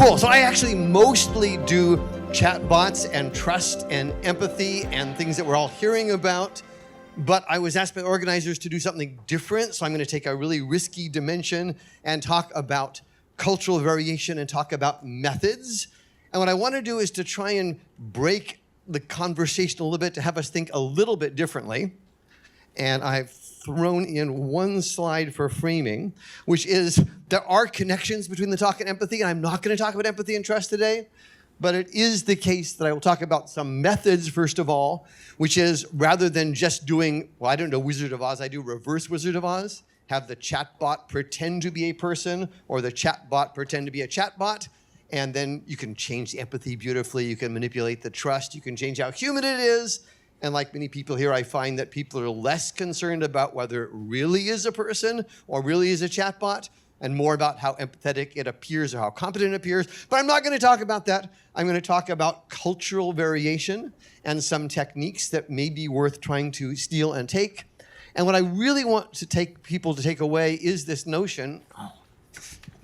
Cool. So I actually mostly do chatbots and trust and empathy and things that we're all hearing about. But I was asked by organizers to do something different. So I'm going to take a really risky dimension and talk about cultural variation and talk about methods. And what I want to do is to try and break the conversation a little bit to have us think a little bit differently. And I've thrown in one slide for framing, which is there are connections between the talk and empathy, and I'm not going to talk about empathy and trust today, but it is the case that I will talk about some methods, first of all, which is rather than just doing, well, I don't know Wizard of Oz, I do reverse Wizard of Oz, have the chatbot pretend to be a person or the chatbot pretend to be a chatbot, and then you can change the empathy beautifully, you can manipulate the trust, you can change how human it is. And like many people here, I find that people are less concerned about whether it really is a person or really is a chatbot, and more about how empathetic it appears or how competent it appears. But I'm not going to talk about that. I'm going to talk about cultural variation and some techniques that may be worth trying to steal and take. And what I really want to take people to take away is this notion,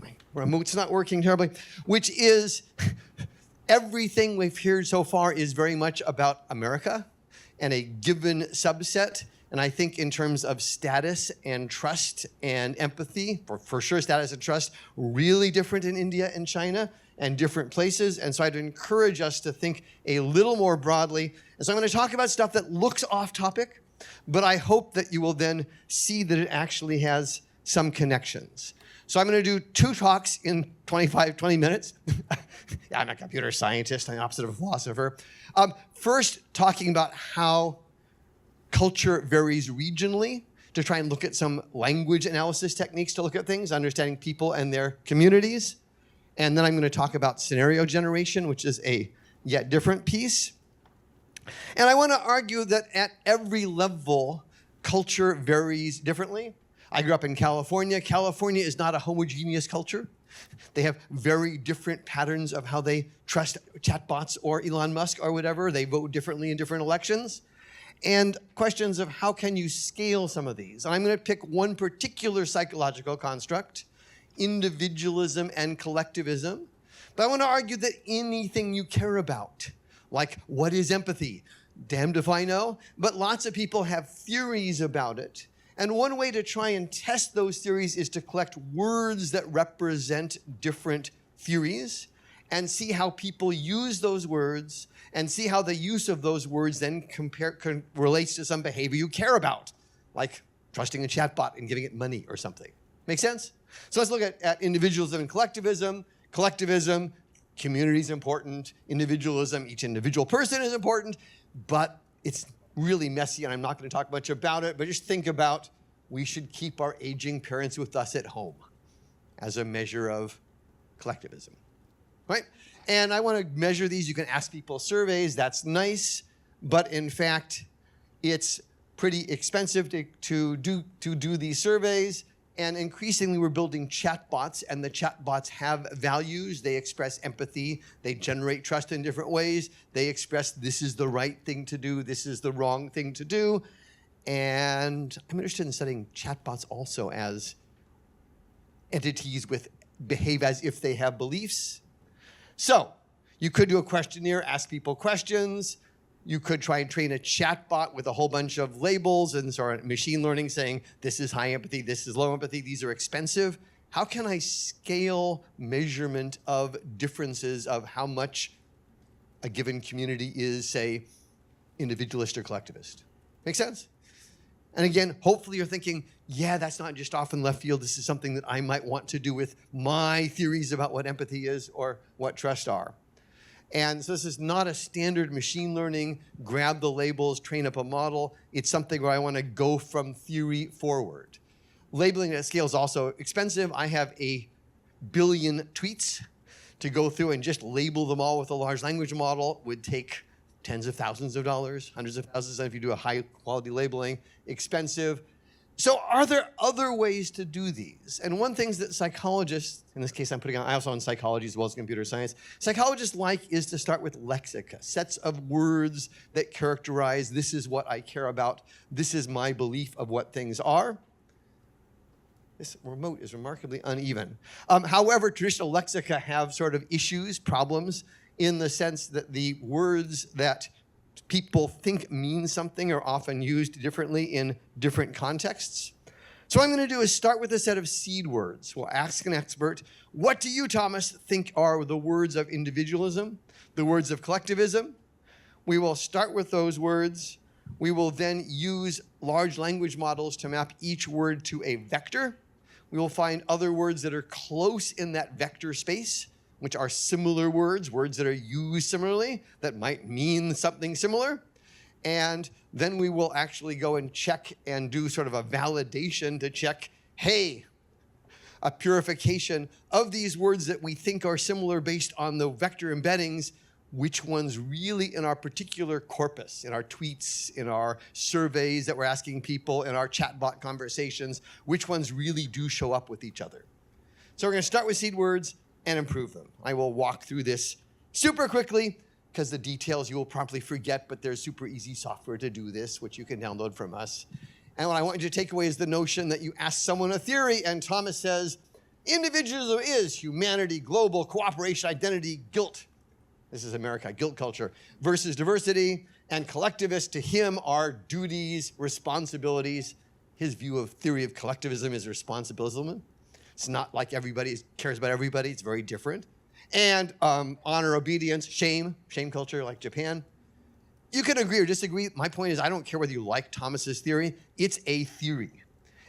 my remote's not working terribly, which is everything we've heard so far is very much about America and a given subset. And I think in terms of status and trust and empathy, for sure status and trust, really different in India and China and different places. And so I'd encourage us to think a little more broadly. And so I'm going to talk about stuff that looks off topic, but I hope that you will then see that it actually has some connections. So I'm going to do 2 talks in 20 minutes. Yeah, I'm a computer scientist. I'm the opposite of a philosopher. First, talking about how culture varies regionally to try and look at some language analysis techniques to look at things, understanding people and their communities. And then I'm going to talk about scenario generation, which is a yet different piece. And I want to argue that at every level, culture varies differently. I grew up in California. California is not a homogeneous culture. They have very different patterns of how they trust chatbots or Elon Musk or whatever. They vote differently in different elections. And questions of how can you scale some of these. And I'm going to pick one particular psychological construct, individualism and collectivism. But I want to argue that anything you care about, like what is empathy? Damned if I know. But lots of people have theories about it. And one way to try and test those theories is to collect words that represent different theories and see how people use those words and see how the use of those words then relates to some behavior you care about, like trusting a chatbot and giving it money or something. Make sense? So let's look at individualism and collectivism. Collectivism, community is important. Individualism, each individual person is important, but it's really messy, and I'm not going to talk much about it, but just think about we should keep our aging parents with us at home as a measure of collectivism, right? And I want to measure these. You can ask people surveys. That's nice, but in fact, it's pretty expensive to do these surveys. And increasingly, we're building chatbots, and the chatbots have values. They express empathy. They generate trust in different ways. They express this is the right thing to do. This is the wrong thing to do. And I'm interested in studying chatbots also as entities behave as if they have beliefs. So you could do a questionnaire, ask people questions. You could try and train a chatbot with a whole bunch of labels and sort of machine learning saying, this is high empathy, this is low empathy, these are expensive. How can I scale measurement of differences of how much a given community is, say, individualist or collectivist? Make sense? And again, hopefully you're thinking, yeah, that's not just off in left field. This is something that I might want to do with my theories about what empathy is or what trust are. And so this is not a standard machine learning, grab the labels, train up a model. It's something where I want to go from theory forward. Labeling at scale is also expensive. I have 1 billion tweets. To go through and just label them all with a large language model would take tens of thousands of dollars, hundreds of thousands, and if you do a high quality labeling, expensive. So are there other ways to do these? And one thing that psychologists, in this case I also on psychology as well as computer science, psychologists like is to start with lexica, sets of words that characterize this is what I care about, this is my belief of what things are. This remote is remarkably uneven. However, traditional lexica have sort of issues, problems, in the sense that the words that people think mean something are often used differently in different contexts. So what I'm going to do is start with a set of seed words. We'll ask an expert, what do you, Thomas, think are the words of individualism, the words of collectivism? We will start with those words. We will then use large language models to map each word to a vector. We will find other words that are close in that vector space, which are similar words, words that are used similarly, that might mean something similar. And then we will actually go and check and do sort of a validation to check, hey, a purification of these words that we think are similar based on the vector embeddings, which ones really in our particular corpus, in our tweets, in our surveys that we're asking people, in our chatbot conversations, which ones really do show up with each other. So we're going to start with seed words and improve them. I will walk through this super quickly because the details you will promptly forget, but there's super easy software to do this, which you can download from us. And what I want you to take away is the notion that you ask someone a theory and Thomas says, individualism is humanity, global, cooperation, identity, guilt. This is America, guilt culture, versus diversity, and collectivists to him are duties, responsibilities. His view of theory of collectivism is responsibilism. It's not like everybody cares about everybody, it's very different. And honor, obedience, shame culture like Japan. You can agree or disagree. My point is I don't care whether you like Thomas's theory, it's a theory.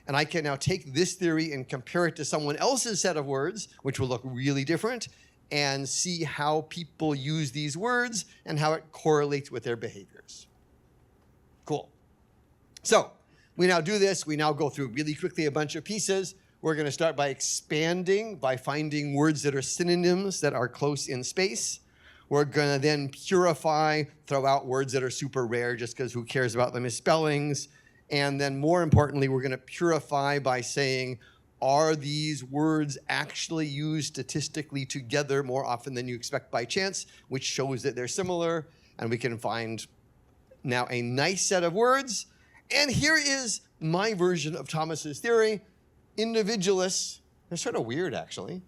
And I can now take this theory and compare it to someone else's set of words, which will look really different, and see how people use these words and how it correlates with their behaviors. Cool. So we now do this. We now go through really quickly a bunch of pieces. We're going to start by expanding, by finding words that are synonyms that are close in space. We're going to then purify, throw out words that are super rare just because who cares about them as spellings. And then more importantly, we're going to purify by saying, are these words actually used statistically together more often than you expect by chance, which shows that they're similar, and we can find now a nice set of words. And here is my version of Thomas's theory. Individualists, they're sort of weird actually.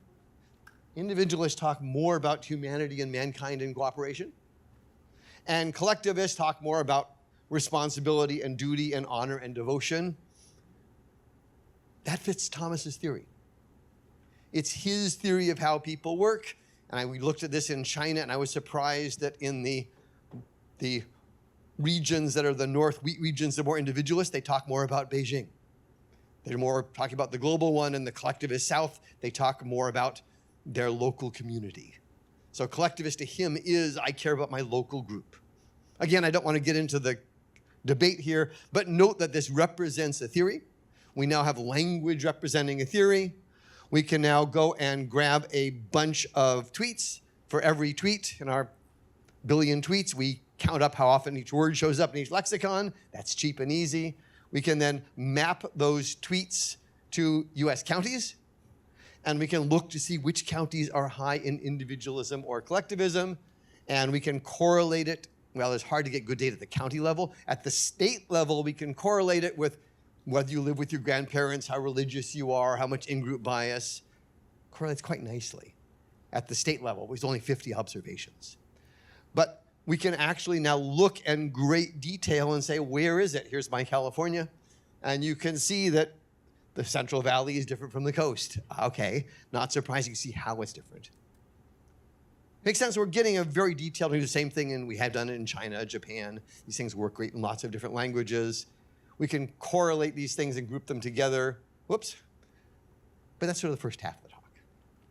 Individualists talk more about humanity and mankind and cooperation. And collectivists talk more about responsibility and duty and honor and devotion. That fits Thomas's theory. It's his theory of how people work. And we looked at this in China, and I was surprised that in the regions that are the North wheat regions, they're more individualist. They talk more about Beijing. They're more talking about the global one, and the collectivist South, they talk more about their local community. So collectivist to him is, I care about my local group. Again, I don't want to get into the debate here, but note that this represents a theory. We now have language representing a theory. We can now go and grab a bunch of tweets. For every tweet in our billion tweets, we count up how often each word shows up in each lexicon. That's cheap and easy. We can then map those tweets to US counties, and we can look to see which counties are high in individualism or collectivism, and we can correlate it. Well, it's hard to get good data at the county level. At the state level, we can correlate it with whether you live with your grandparents, how religious you are, how much in-group bias. Correlates quite nicely at the state level. There's only 50 observations. But we can actually now look in great detail and say, where is it? Here's my California. And you can see that the Central Valley is different from the coast. Okay, not surprising to see how it's different. Makes sense. We're getting a very detailed, we do the same thing, and we have done it in China, Japan. These things work great in lots of different languages. We can correlate these things and group them together. Whoops. But that's sort of the first half of the talk.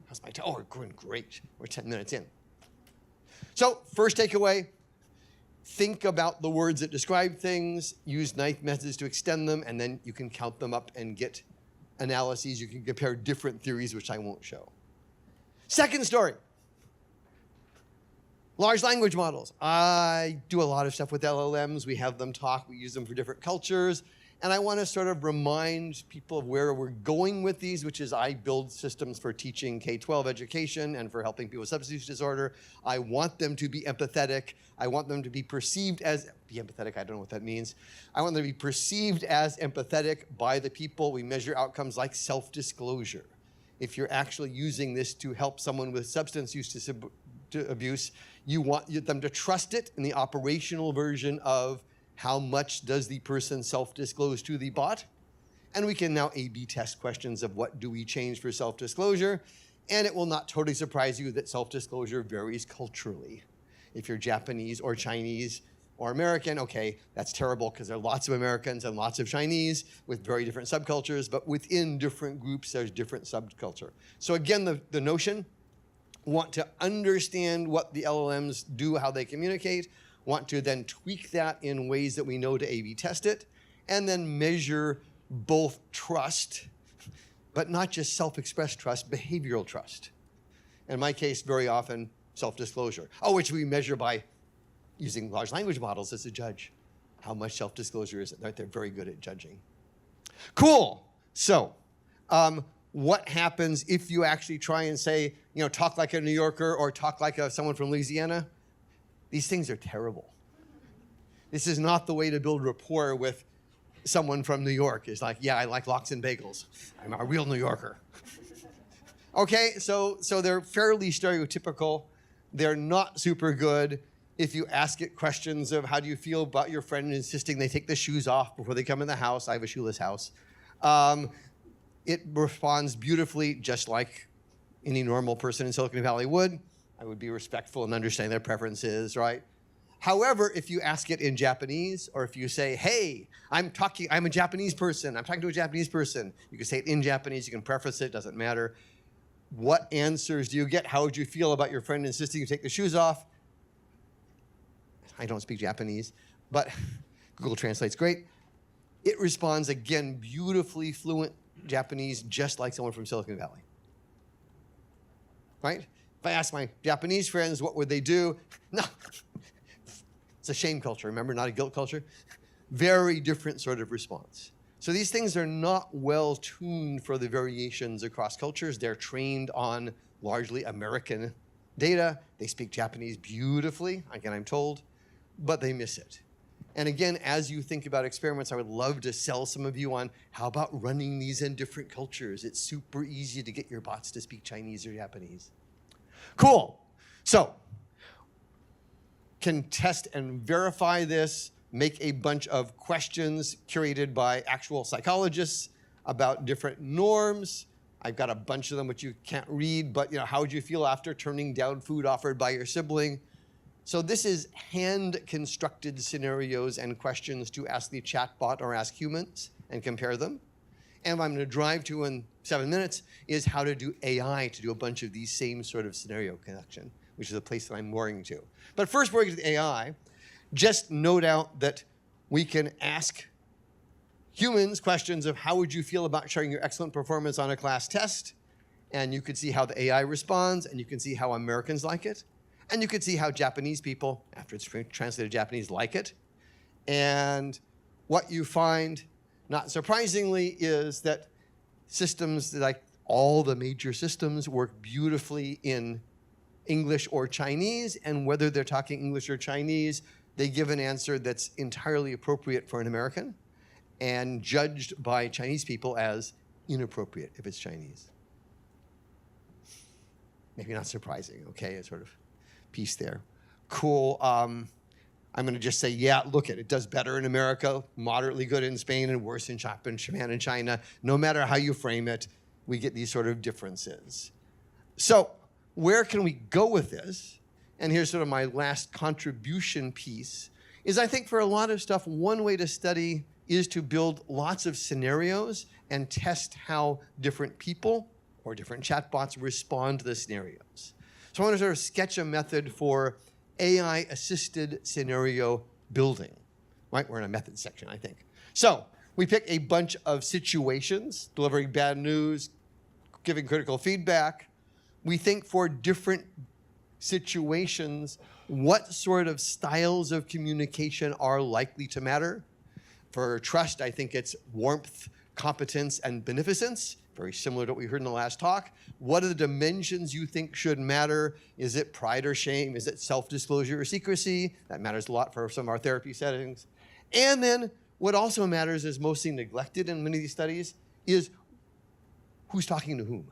How's my talk? Oh, we're going great. We're 10 minutes in. So first takeaway, think about the words that describe things, use nice methods to extend them, and then you can count them up and get analyses. You can compare different theories, which I won't show. Second story. Large language models. I do a lot of stuff with LLMs. We have them talk. We use them for different cultures. And I want to sort of remind people of where we're going with these, which is I build systems for teaching K-12 education and for helping people with substance use disorder. I want them to be empathetic. I want them to be perceived as, be empathetic, I don't know what that means. I want them to be perceived as empathetic by the people. We measure outcomes like self-disclosure. If you're actually using this to help someone with substance use abuse, you want them to trust it in the operational version of how much does the person self-disclose to the bot? And we can now A/B test questions of what do we change for self-disclosure? And it will not totally surprise you that self-disclosure varies culturally. If you're Japanese or Chinese or American, okay, that's terrible because there are lots of Americans and lots of Chinese with very different subcultures, but within different groups, there's different subculture. So again, the notion, want to understand what the LLMs do, how they communicate, want to then tweak that in ways that we know to A/B test it, and then measure both trust, but not just self-expressed trust, behavioral trust. In my case, very often, self-disclosure. Oh, which we measure by using large language models as a judge. How much self-disclosure is it? They're very good at judging. Cool. So, what happens if you actually try and say, talk like a New Yorker or talk like someone from Louisiana? These things are terrible. This is not the way to build rapport with someone from New York. It's like, yeah, I like lox and bagels. I'm a real New Yorker. Okay, so they're fairly stereotypical. They're not super good. If you ask it questions of how do you feel about your friend insisting they take the shoes off before they come in the house, I have a shoeless house, it responds beautifully, just like any normal person in Silicon Valley would. I would be respectful and understand their preferences, right? However, if you ask it in Japanese, or if you say, hey, I'm a Japanese person, I'm talking to a Japanese person, you can say it in Japanese, you can preface it, doesn't matter. What answers do you get? How would you feel about your friend insisting you take the shoes off? I don't speak Japanese, but Google Translate's great. It responds, again, beautifully fluent Japanese, just like someone from Silicon Valley, right? If I ask my Japanese friends what would they do, no, it's a shame culture, remember, not a guilt culture. Very different sort of response. So these things are not well tuned for the variations across cultures. They're trained on largely American data. They speak Japanese beautifully, again, I'm told, but they miss it. And again, as you think about experiments, I would love to sell some of you on how about running these in different cultures. It's super easy to get your bots to speak Chinese or Japanese. Cool. So, can test and verify this, make a bunch of questions curated by actual psychologists about different norms. I've got a bunch of them which you can't read, but how would you feel after turning down food offered by your sibling? So this is hand-constructed scenarios and questions to ask the chatbot or ask humans and compare them. And what I'm going to drive to in 7 minutes is how to do AI to do a bunch of these same sort of scenario connection, which is a place that I'm mooring to. But first, before we get to the AI, just note out that we can ask humans questions of how would you feel about sharing your excellent performance on a class test, and you could see how the AI responds, and you can see how Americans like it, and you could see how Japanese people, after it's translated Japanese, like it. And what you find, not surprisingly, is that systems, like all the major systems, work beautifully in English or Chinese, and whether they're talking English or Chinese, they give an answer that's entirely appropriate for an American and judged by Chinese people as inappropriate if it's Chinese. Maybe not surprising, okay, a sort of piece there. Cool. I'm going to just say, yeah, look it does better in America, moderately good in Spain, and worse in Japan and China. No matter how you frame it, we get these sort of differences. So where can we go with this? And here's sort of my last contribution piece, is I think for a lot of stuff, one way to study is to build lots of scenarios and test how different people or different chatbots respond to the scenarios. So I want to sort of sketch a method for AI-assisted scenario building, right? We're in a methods section, I think. So we pick a bunch of situations, delivering bad news, giving critical feedback. We think for different situations, what sort of styles of communication are likely to matter? For trust, I think it's warmth, competence, and beneficence. Very similar to what we heard in the last talk. What are the dimensions you think should matter? Is it pride or shame? Is it self-disclosure or secrecy? That matters a lot for some of our therapy settings. And then what also matters is mostly neglected in many of these studies is who's talking to whom.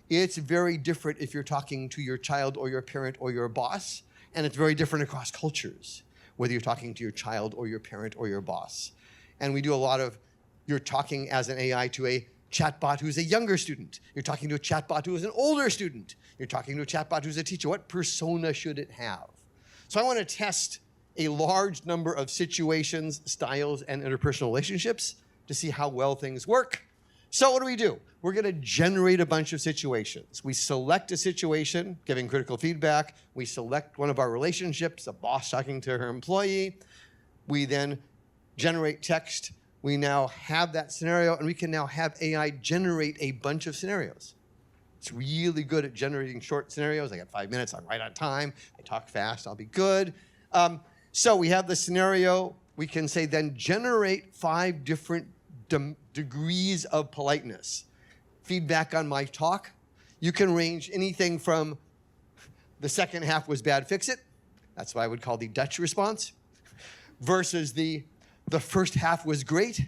It's very different if you're talking to your child or your parent or your boss, and it's very different across cultures, whether you're talking to your child or your parent or your boss. And we do a lot of, you're talking as an AI to a chatbot who's a younger student. You're talking to a chatbot who is an older student. You're talking to a chatbot who's a teacher. What persona should it have? So I want to test a large number of situations, styles, and interpersonal relationships to see how well things work. So what do? We're going to generate a bunch of situations. We select a situation, giving critical feedback. We select one of our relationships, a boss talking to her employee. We then generate text. We now have that scenario, and we can now have AI generate a bunch of scenarios. It's really good at generating short scenarios. I got 5 minutes. I'm right on time. I talk fast. I'll be good. So we have the scenario. We can say then generate 5 different degrees of politeness. Feedback on my talk. You can range anything from the second half was bad, fix it. That's what I would call the Dutch response. Versus the first half was great.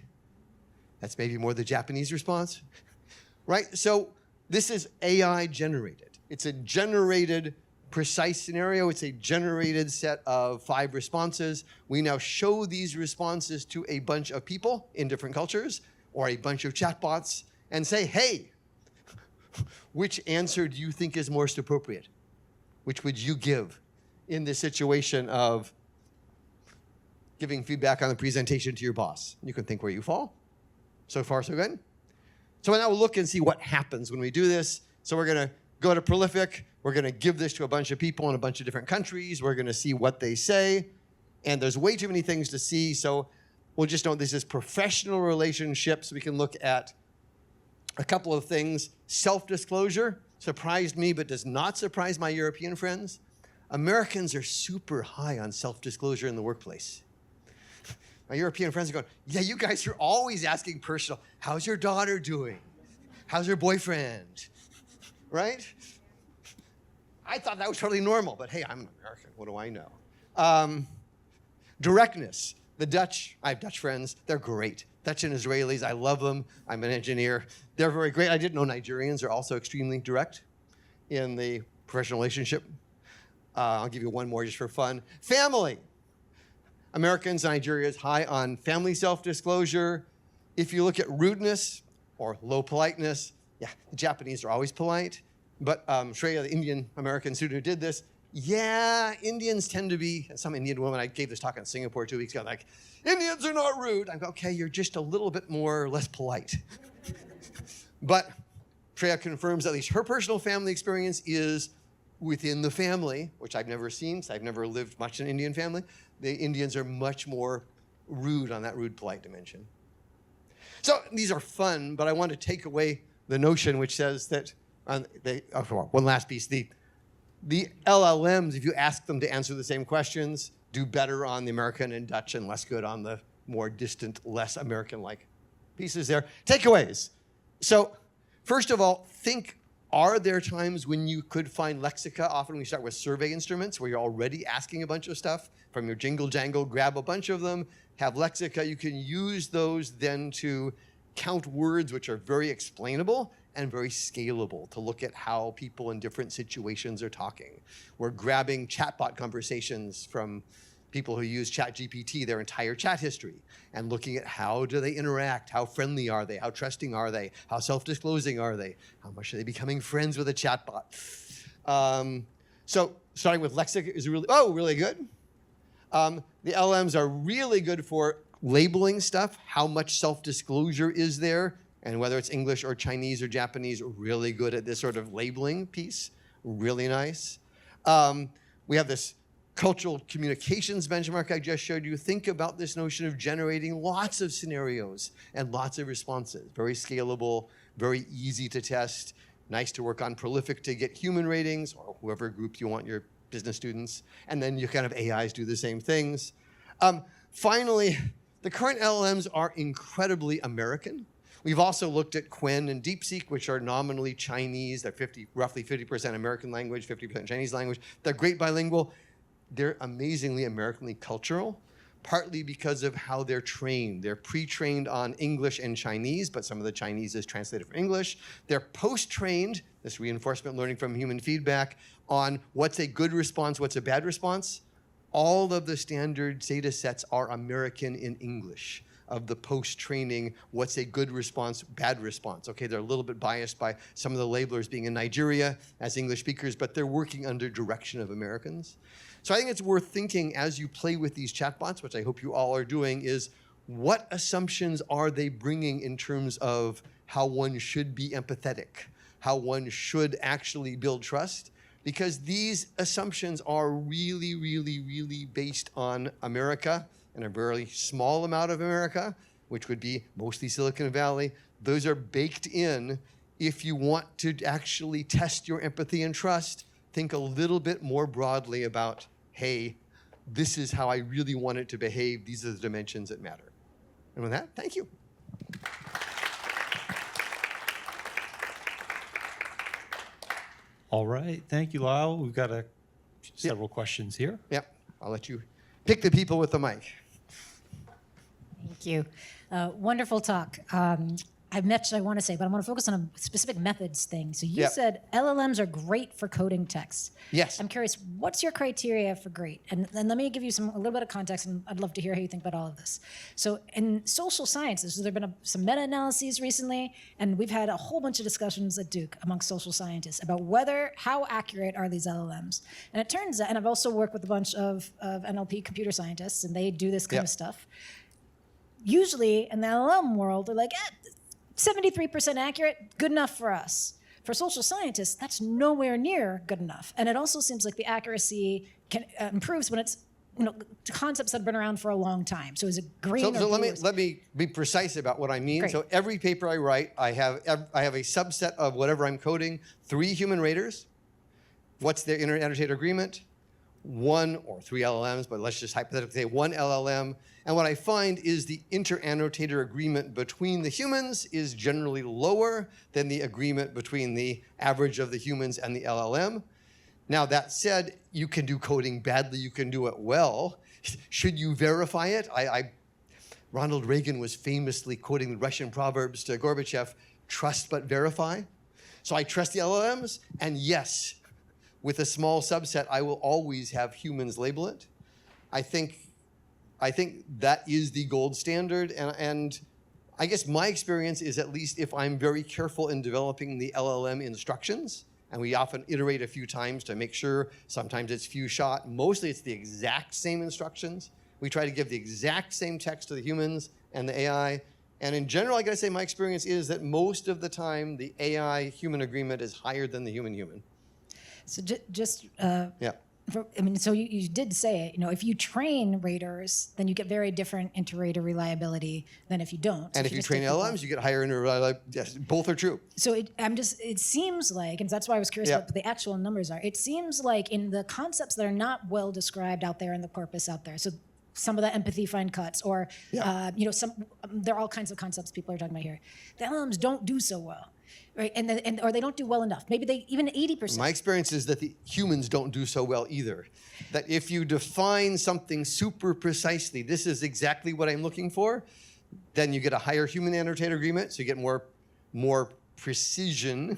That's maybe more the Japanese response. Right? So this is AI generated. It's a generated precise scenario. It's a generated set of 5 responses. We now show these responses to a bunch of people in different cultures or a bunch of chatbots and say, hey, which answer do you think is most appropriate? Which would you give in this situation of giving feedback on the presentation to your boss? You can think where you fall. So far, so good. So now we'll look and see what happens when we do this. So we're going to go to Prolific. We're going to give this to a bunch of people in a bunch of different countries. We're going to see what they say. And there's way too many things to see. So we'll just know this is professional relationships. We can look at a couple of things. Self-disclosure surprised me, but does not surprise my European friends. Americans are super high on self-disclosure in the workplace. My European friends are going, yeah, you guys are always asking personal, how's your daughter doing? How's your boyfriend? Right? I thought that was totally normal, but hey, I'm an American. What do I know? Directness. The Dutch, I have Dutch friends. They're great. Dutch and Israelis, I love them. I'm an engineer. They're very great. I didn't know Nigerians are also extremely direct in the professional relationship. I'll give you one more just for fun. Family. Americans, Nigeria is high on family self-disclosure. If you look at rudeness or low politeness, yeah, the Japanese are always polite. But Shreya, the Indian American student who did this, yeah, Indians tend to be, some Indian woman, I gave this talk in Singapore 2 weeks ago, like, Indians are not rude. I go, okay, you're just a little bit more less polite. But Shreya confirms at least her personal family experience is within the family, which I've never seen, so I've never lived much in an Indian family. The Indians are much more rude on that rude, polite dimension. So these are fun, but I want to take away the notion which says that, one last piece, the LLMs, if you ask them to answer the same questions, do better on the American and Dutch and less good on the more distant, less American-like pieces there. Takeaways. So first of all, think, are there times when you could find lexica? Often we start with survey instruments where you're already asking a bunch of stuff from your jingle jangle, grab a bunch of them, have lexica. You can use those then to count words which are very explainable and very scalable to look at how people in different situations are talking. We're grabbing chatbot conversations from people who use ChatGPT, their entire chat history, and looking at how do they interact, how friendly are they, how trusting are they, how self-disclosing are they, how much are they becoming friends with a chatbot. So starting with lexica is really good. The LMs are really good for labeling stuff, how much self-disclosure is there, and whether it's English or Chinese or Japanese, really good at this sort of labeling piece, really nice. We have this cultural communications benchmark I just showed you. Think about this notion of generating lots of scenarios and lots of responses. Very scalable, very easy to test, nice to work on Prolific to get human ratings, or whoever group you want your business students, and then you kind of AIs do the same things. Finally, The current LLMs are incredibly American. We've also looked at Qwen and DeepSeek, which are nominally Chinese. They're roughly 50% American language, 50% Chinese language. They're great bilingual. They're amazingly Americanly cultural, partly because of how they're trained. They're pre-trained on English and Chinese, but some of the Chinese is translated for English. They're post-trained, this reinforcement learning from human feedback, on what's a good response, what's a bad response. All of the standard data sets are American in English of the post-training, what's a good response, bad response. Okay, they're a little bit biased by some of the labelers being in Nigeria as English speakers, but they're working under direction of Americans. So I think it's worth thinking as you play with these chatbots, which I hope you all are doing, is what assumptions are they bringing in terms of how one should be empathetic, how one should actually build trust? Because these assumptions are really, really, really based on America and a very small amount of America, which would be mostly Silicon Valley. Those are baked in. If you want to actually test your empathy and trust, think a little bit more broadly about, hey, this is how I really want it to behave. These are the dimensions that matter. And with that, thank you. All right, thank you, Lyle. We've got several questions here. Yep, I'll let you pick the people with the mic. Thank you. Wonderful talk. I have much I want to say, but I want to focus on a specific methods thing. So you said LLMs are great for coding text. Yes. I'm curious, what's your criteria for great? And let me give you a little bit of context, and I'd love to hear how you think about all of this. So in social sciences, there have been some meta-analyses recently, and we've had a whole bunch of discussions at Duke amongst social scientists about how accurate are these LLMs. And it turns out, and I've also worked with a bunch of NLP computer scientists, and they do this kind of stuff. Usually in the LLM world, they're like, 73% accurate, good enough for us. For social scientists, that's nowhere near good enough. And it also seems like the accuracy improves when it's concepts that have been around for a long time. So is it green So or blue? let me be precise about what I mean. Great. So every paper I write, I have a subset of whatever I'm coding, 3 human raters. What's their inter-annotator agreement? 1 or 3 LLMs, but let's just hypothetically say 1 LLM. And what I find is the inter-annotator agreement between the humans is generally lower than the agreement between the average of the humans and the LLM. Now, that said, you can do coding badly, you can do it well. Should you verify it? Ronald Reagan was famously quoting the Russian proverbs to Gorbachev, trust but verify. So I trust the LLMs, and yes, with a small subset, I will always have humans label it. I think that is the gold standard, and I guess my experience is, at least if I'm very careful in developing the LLM instructions, and we often iterate a few times to make sure, sometimes it's few shot, mostly it's the exact same instructions. We try to give the exact same text to the humans and the AI, and in general, I gotta say my experience is that most of the time, the AI-human agreement is higher than the human-human. So so you did say it, if you train raters, then you get very different inter-rater reliability than if you don't. And if you train LLMs, you get higher inter-reliability. Yes, both are true. So it seems like, and that's why I was curious about what the actual numbers are. It seems like in the concepts that are not well described out there in the corpus out there, so some of the empathy fine cuts, or there are all kinds of concepts people are talking about here. The LLMs don't do so well. Right, or they don't do well enough. Maybe they even 80%. My experience is that the humans don't do so well either. That if you define something super precisely, this is exactly what I'm looking for, then you get a higher human annotator agreement, so you get more precision.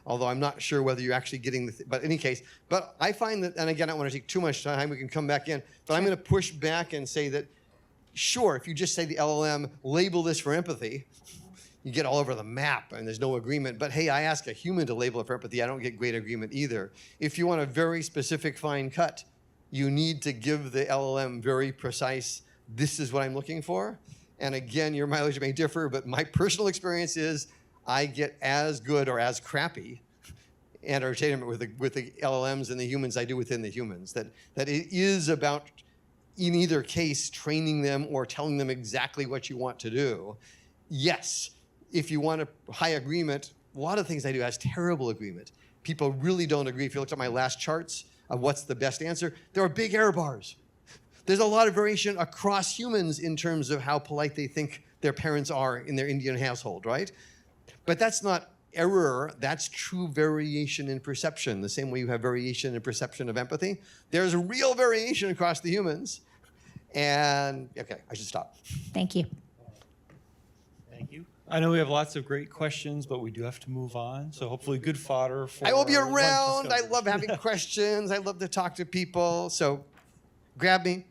Although I'm not sure whether you're actually getting but in any case. But I find that, and again, I don't want to take too much time. We can come back in, but I'm going to push back and say that, sure, if you just say the LLM label this for empathy, you get all over the map and there's no agreement. But hey, I ask a human to label it for empathy, I don't get great agreement either. If you want a very specific fine cut, you need to give the LLM very precise, this is what I'm looking for. And again, your mileage may differ, but my personal experience is I get as good or as crappy entertainment with the LLMs and the humans I do within the humans. That it is about, in either case, training them or telling them exactly what you want to do. Yes. If you want a high agreement, a lot of things I do has terrible agreement. People really don't agree. If you look at my last charts of what's the best answer, there are big error bars. There's a lot of variation across humans in terms of how polite they think their parents are in their Indian household, right? But that's not error, that's true variation in perception. The same way you have variation in perception of empathy. There's real variation across the humans. And, okay, I should stop. Thank you. Thank you. I know we have lots of great questions, but we do have to move on. So hopefully good fodder for I will be lunch around. I discussion. love having questions. I love to talk to people. So grab me.